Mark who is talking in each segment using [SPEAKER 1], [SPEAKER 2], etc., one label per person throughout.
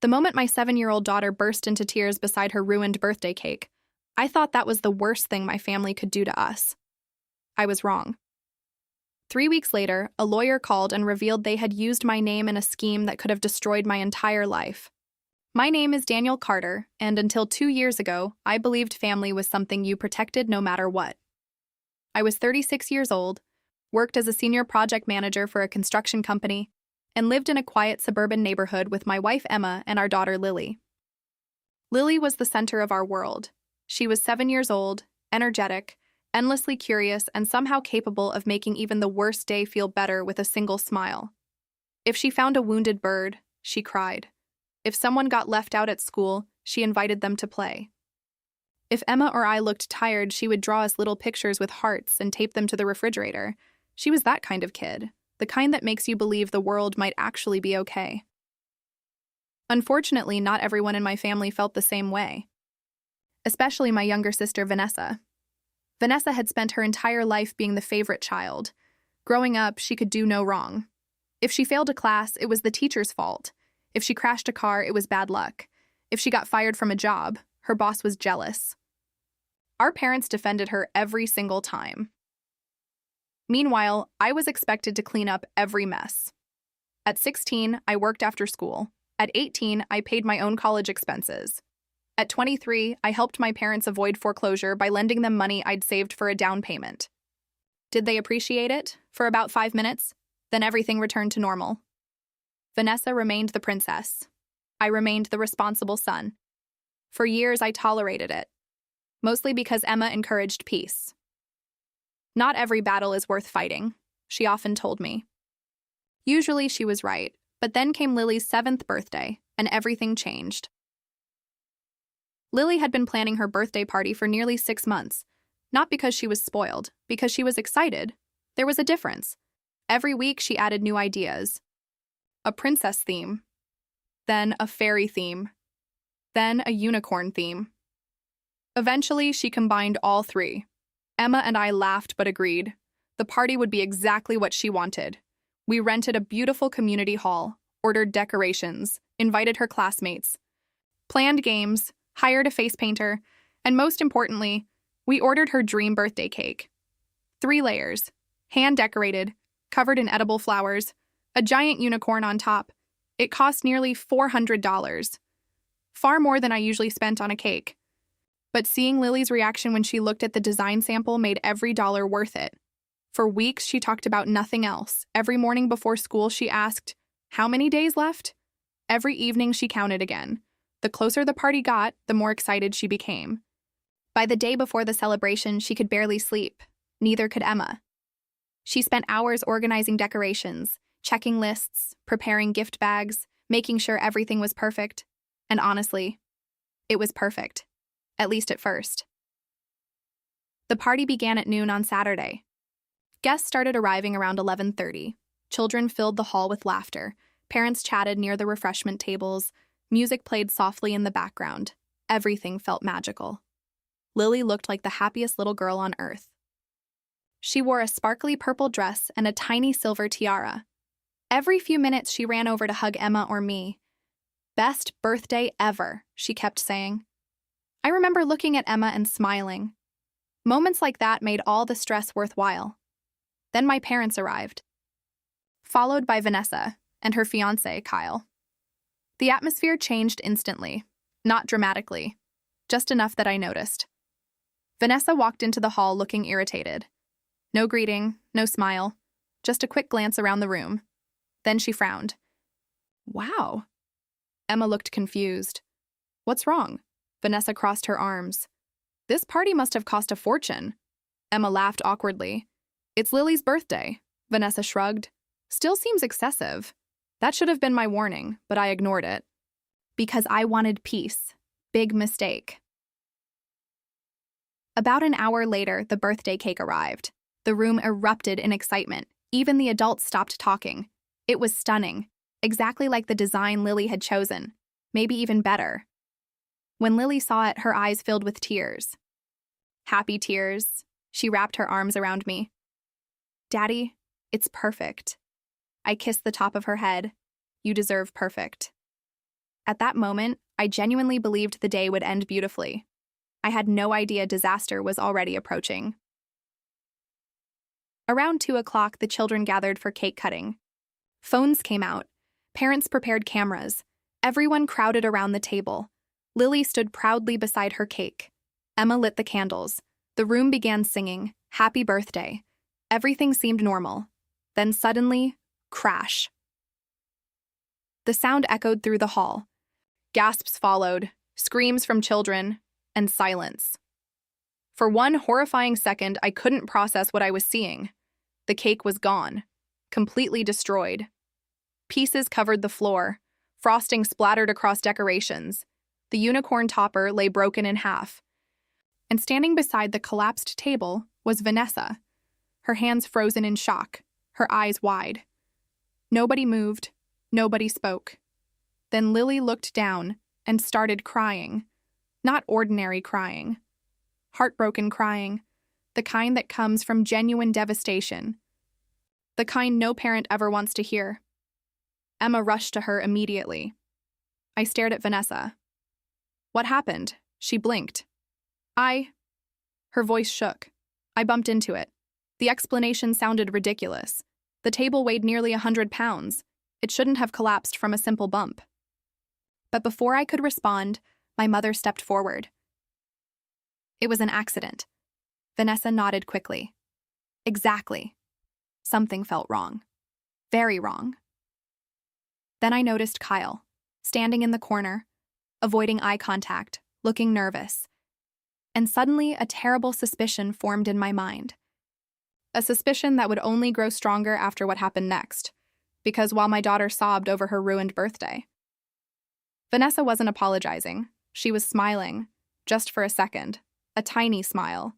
[SPEAKER 1] The moment my 7-year-old daughter burst into tears beside her ruined birthday cake, I thought that was the worst thing my family could do to us. I was wrong. 3 weeks later, a lawyer called and revealed they had used my name in a scheme that could have destroyed my entire life. My name is Daniel Carter, and until 2 years ago, I believed family was something you protected no matter what. I was 36 years old, worked as a senior project manager for a construction company, and lived in a quiet suburban neighborhood with my wife Emma and our daughter Lily. Lily was the center of our world. She was 7 years old, energetic, endlessly curious, and somehow capable of making even the worst day feel better with a single smile. If she found a wounded bird, she cried. If someone got left out at school, she invited them to play. If Emma or I looked tired, she would draw us little pictures with hearts and tape them to the refrigerator. She was that kind of kid, the kind that makes you believe the world might actually be okay. Unfortunately, not everyone in my family felt the same way. Especially my younger sister, Vanessa. Vanessa had spent her entire life being the favorite child. Growing up, she could do no wrong. If she failed a class, it was the teacher's fault. If she crashed a car, it was bad luck. If she got fired from a job, her boss was jealous. Our parents defended her every single time. Meanwhile, I was expected to clean up every mess. At 16, I worked after school. At 18, I paid my own college expenses. At 23, I helped my parents avoid foreclosure by lending them money I'd saved for a down payment. Did they appreciate it? For about 5 minutes? Then everything returned to normal. Vanessa remained the princess. I remained the responsible son. For years, I tolerated it, mostly because Emma encouraged peace. Not every battle is worth fighting, she often told me. Usually she was right, but then came Lily's 7th birthday, and everything changed. Lily had been planning her birthday party for nearly 6 months, not because she was spoiled, because she was excited. There was a difference. Every week she added new ideas. A princess theme, then a fairy theme, then a unicorn theme. Eventually, she combined all three. Emma and I laughed but agreed. The party would be exactly what she wanted. We rented a beautiful community hall, ordered decorations, invited her classmates, planned games, hired a face painter, and most importantly, we ordered her dream birthday cake. 3 layers, hand-decorated, covered in edible flowers, a giant unicorn on top. It cost nearly $400. Far more than I usually spent on a cake. But seeing Lily's reaction when she looked at the design sample made every dollar worth it. For weeks, she talked about nothing else. Every morning before school, she asked, "How many days left?" Every evening, she counted again. The closer the party got, the more excited she became. By the day before the celebration, she could barely sleep. Neither could Emma. She spent hours organizing decorations, checking lists, preparing gift bags, making sure everything was perfect. And honestly, it was perfect. At least at first. The party began at noon on Saturday. Guests started arriving around 11:30. Children filled the hall with laughter. Parents chatted near the refreshment tables. Music played softly in the background. Everything felt magical. Lily looked like the happiest little girl on earth. She wore a sparkly purple dress and a tiny silver tiara. Every few minutes, she ran over to hug Emma or me. "Best birthday ever," she kept saying. I remember looking at Emma and smiling. Moments like that made all the stress worthwhile. Then my parents arrived, followed by Vanessa and her fiancé, Kyle. The atmosphere changed instantly, not dramatically, just enough that I noticed. Vanessa walked into the hall looking irritated. No greeting, no smile, just a quick glance around the room. Then she frowned. "Wow." Emma looked confused. "What's wrong?" Vanessa crossed her arms. "This party must have cost a fortune." Emma laughed awkwardly. "It's Lily's birthday." Vanessa shrugged. "Still seems excessive. That should have been my warning, but I ignored it. Because I wanted peace. Big mistake." About an hour later, the birthday cake arrived. The room erupted in excitement. Even the adults stopped talking. It was stunning, exactly like the design Lily had chosen, maybe even better. When Lily saw it, her eyes filled with tears. Happy tears. She wrapped her arms around me. "Daddy, it's perfect." I kissed the top of her head. "You deserve perfect." At that moment, I genuinely believed the day would end beautifully. I had no idea disaster was already approaching. Around 2 o'clock, the children gathered for cake cutting. Phones came out. Parents prepared cameras. Everyone crowded around the table. Lily stood proudly beside her cake. Emma lit the candles. The room began singing, "Happy Birthday." Everything seemed normal. Then suddenly, crash. The sound echoed through the hall. Gasps followed, screams from children, and silence. For one horrifying second, I couldn't process what I was seeing. The cake was gone, completely destroyed. Pieces covered the floor, frosting splattered across decorations. The unicorn topper lay broken in half. And standing beside the collapsed table was Vanessa, her hands frozen in shock, her eyes wide. Nobody moved, nobody spoke. Then Lily looked down and started crying. Not ordinary crying. Heartbroken crying. The kind that comes from genuine devastation. The kind no parent ever wants to hear. Emma rushed to her immediately. I stared at Vanessa. "What happened?" She blinked. Her voice shook. I bumped into it. The explanation sounded ridiculous. The table weighed nearly 100 pounds. It shouldn't have collapsed from a simple bump. But before I could respond, my mother stepped forward. "It was an accident." Vanessa nodded quickly. "Exactly." Something felt wrong. Very wrong. Then I noticed Kyle, standing in the corner, avoiding eye contact, looking nervous. And suddenly a terrible suspicion formed in my mind. A suspicion that would only grow stronger after what happened next, because while my daughter sobbed over her ruined birthday, Vanessa wasn't apologizing. She was smiling, just for a second, a tiny smile.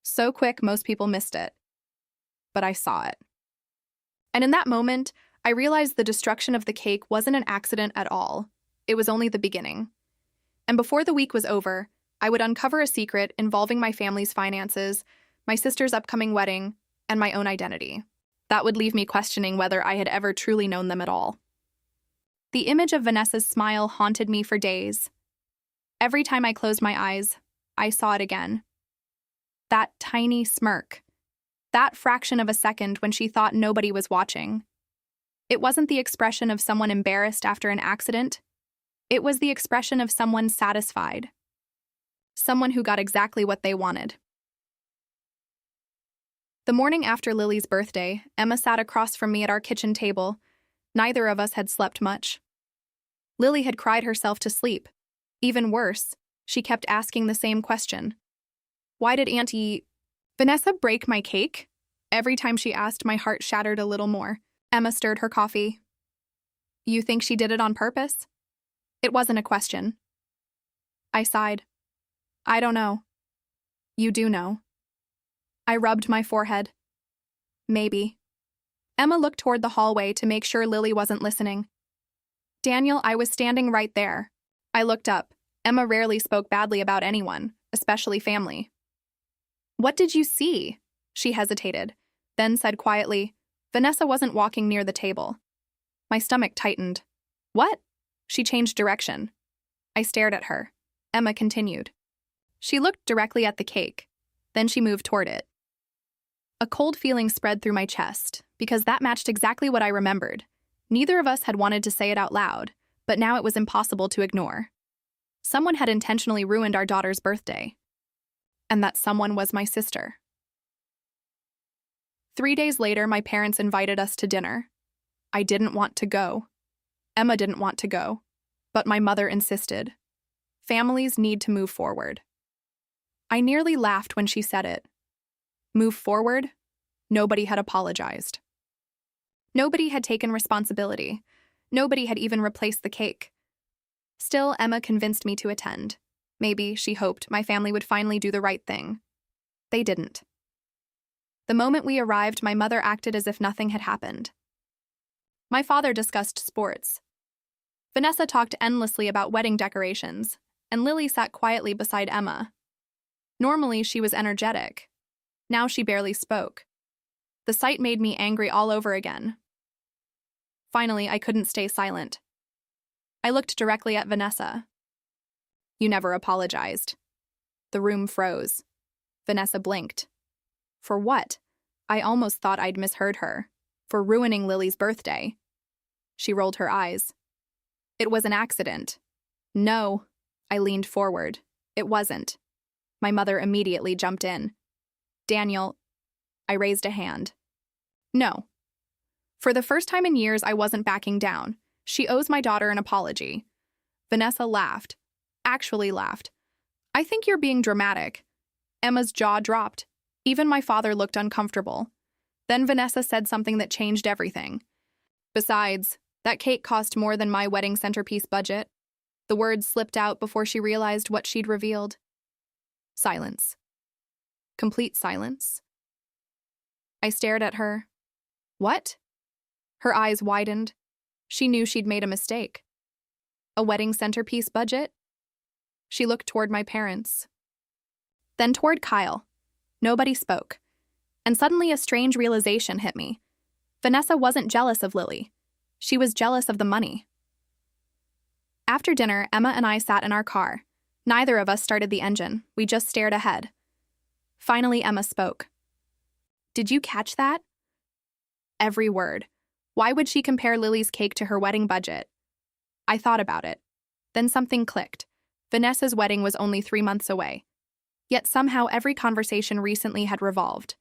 [SPEAKER 1] So quick most people missed it. But I saw it. And in that moment, I realized the destruction of the cake wasn't an accident at all. It was only the beginning. And before the week was over, I would uncover a secret involving my family's finances, my sister's upcoming wedding, and my own identity. That would leave me questioning whether I had ever truly known them at all. The image of Vanessa's smile haunted me for days. Every time I closed my eyes, I saw it again. That tiny smirk. That fraction of a second when she thought nobody was watching. It wasn't the expression of someone embarrassed after an accident. It was the expression of someone satisfied. Someone who got exactly what they wanted. The morning after Lily's birthday, Emma sat across from me at our kitchen table. Neither of us had slept much. Lily had cried herself to sleep. Even worse, she kept asking the same question. Why did Auntie Vanessa break my cake? Every time she asked, my heart shattered a little more. Emma stirred her coffee. You think she did it on purpose? It wasn't a question. I sighed. I don't know. You do know. I rubbed my forehead. Maybe. Emma looked toward the hallway to make sure Lily wasn't listening. Daniel, I was standing right there. I looked up. Emma rarely spoke badly about anyone, especially family. What did you see? She hesitated, then said quietly, Vanessa wasn't walking near the table. My stomach tightened. What? She changed direction. I stared at her. Emma continued. She looked directly at the cake. Then she moved toward it. A cold feeling spread through my chest, because that matched exactly what I remembered. Neither of us had wanted to say it out loud, but now it was impossible to ignore. Someone had intentionally ruined our daughter's birthday. And that someone was my sister. 3 days later, my parents invited us to dinner. I didn't want to go. Emma didn't want to go, but my mother insisted. Families need to move forward. I nearly laughed when she said it. Move forward? Nobody had apologized. Nobody had taken responsibility. Nobody had even replaced the cake. Still, Emma convinced me to attend. Maybe, she hoped, my family would finally do the right thing. They didn't. The moment we arrived, my mother acted as if nothing had happened. My father discussed sports. Vanessa talked endlessly about wedding decorations, and Lily sat quietly beside Emma. Normally, she was energetic. Now she barely spoke. The sight made me angry all over again. Finally, I couldn't stay silent. I looked directly at Vanessa. You never apologized. The room froze. Vanessa blinked. For what? I almost thought I'd misheard her. For ruining Lily's birthday. She rolled her eyes. It was an accident. No. I leaned forward. It wasn't. My mother immediately jumped in. Daniel. I raised a hand. No. For the first time in years, I wasn't backing down. She owes my daughter an apology. Vanessa laughed. Actually laughed. I think you're being dramatic. Emma's jaw dropped. Even my father looked uncomfortable. Then Vanessa said something that changed everything. Besides, that cake cost more than my wedding centerpiece budget. The words slipped out before she realized what she'd revealed. Silence. Complete silence. I stared at her. What? Her eyes widened. She knew she'd made a mistake. A wedding centerpiece budget? She looked toward my parents. Then toward Kyle. Nobody spoke. And suddenly a strange realization hit me. Vanessa wasn't jealous of Lily. She was jealous of the money. After dinner, Emma and I sat in our car. Neither of us started the engine. We just stared ahead. Finally, Emma spoke. Did you catch that? Every word. Why would she compare Lily's cake to her wedding budget? I thought about it. Then something clicked. Vanessa's wedding was only 3 months away. Yet somehow every conversation recently had revolved